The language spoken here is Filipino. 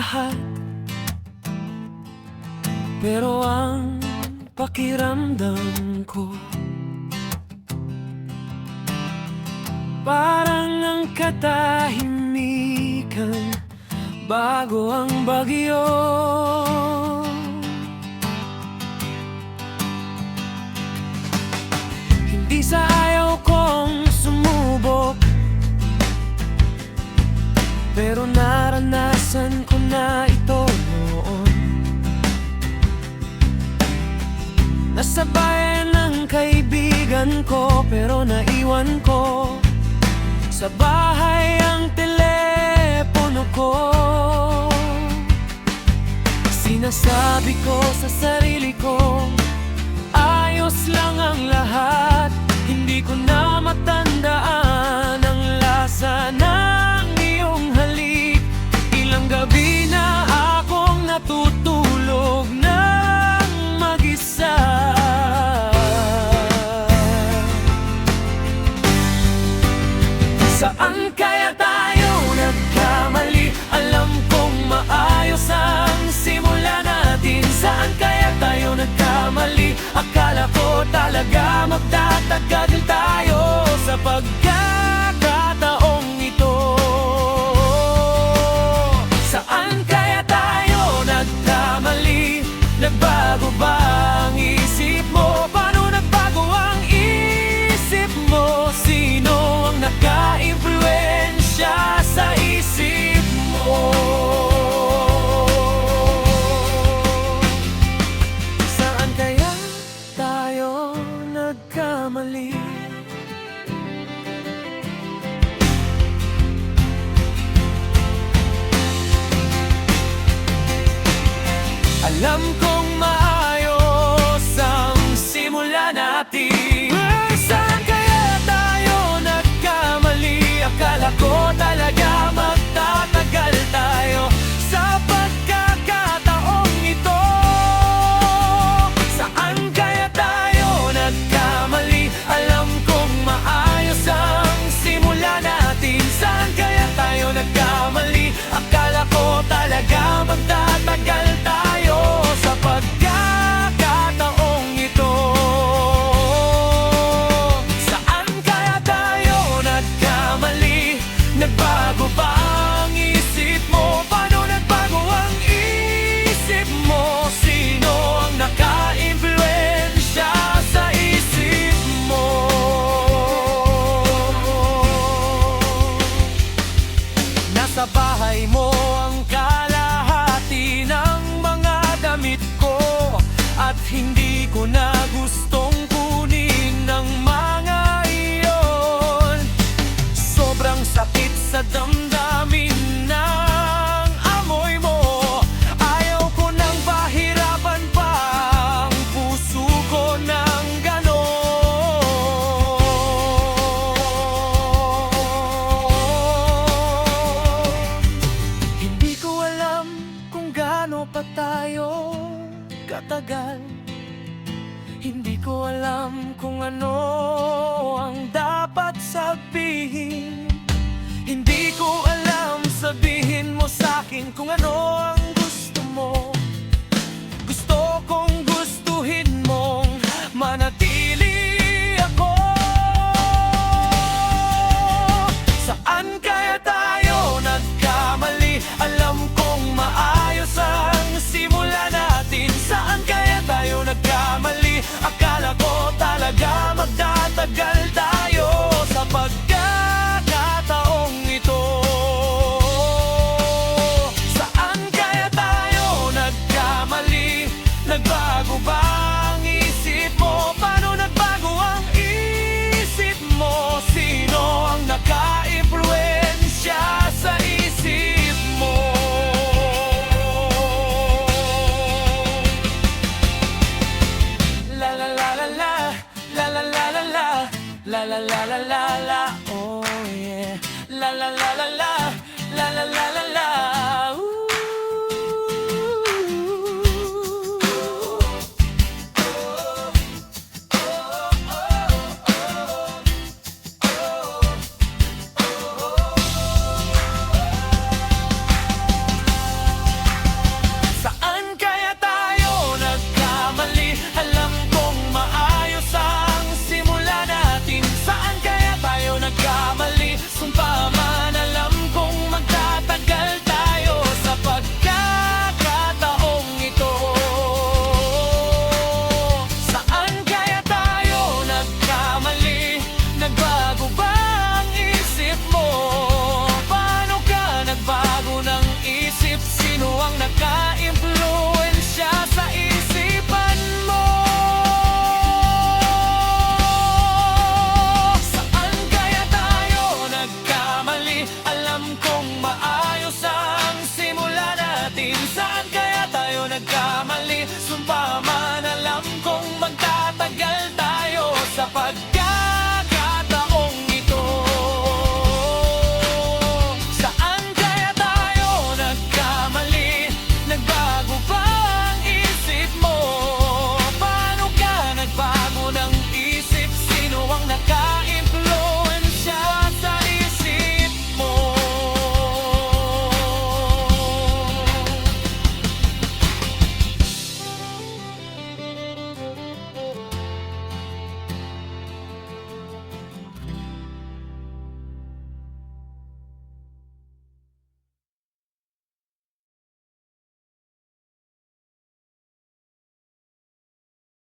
lahat, pero ang pakiramdam ko parang ang katahimikan bago ang bagyo. Hindi sa ayaw kong sumubok, pero naranasan ko na ito noon. Nasabayan ng kaibigan ko, pero naiwan ko sa bahay ang telepono ko. Sinasabi ko sa sarili ko, ayos lang ang lahat. Hindi ko na matandaan ang lasa ng iyong halik. Ilang gabi na akong natutulog ng mag-isa. Saan kaya tayo nagkamali? Alam kong maayos ang simula natin. Saan kaya tayo nagkamali? Akala ko talaga magtatagal tayo sa pagkakataong ito. Saan kaya tayo nagkamali? Nagbago ba ang isip mo? Paano nagbago ang isip mo? Sino ang naka-impluensya sa isip mo? Saan kaya tayo nagkamali? Alam kong maayos ang simula natin. Saan kaya tayo nagkamali? Akala ko talaga magtatagal tayo sa pagkakataong ito. Saan kaya tayo nagkamali? Alam kong maayos ang simula natin. Saan kaya tayo nagkamali? Akala ko talaga magtatagal tayo sa pagkakataong ito. Saan kaya tayo nagkamali? Nagbago ba ang isip mo? Paano nagbago ang isip mo? Sino ang naka-impluensya sa isip mo? Nasa bahay mo ang kalahati ng mga damit ko, at hindi ko na gustong kunin ang mga iyon. Sobrang sakit sa damdamin ng amoy mo. Ayaw ko nang pahirapan pa ang puso ko ng ganon. Hindi ko alam kung gaano pa tayo katagal. Hindi ko alam kung ano ang dapat sabihin. Hindi ko alam, sabihin mo sa'kin kung ano ang gusto mo. Gusto kong gustuhin mong manatili ako. Saan kaya tayo nagkamali? Alam kong maayos ang simula natin. Saan kaya tayo nagkamali? Akala ko talaga magtatagal tayo sa pagkakataong ito. Saan kaya nagkamali. Sumpa man alam kong magtatagal tayo sa pag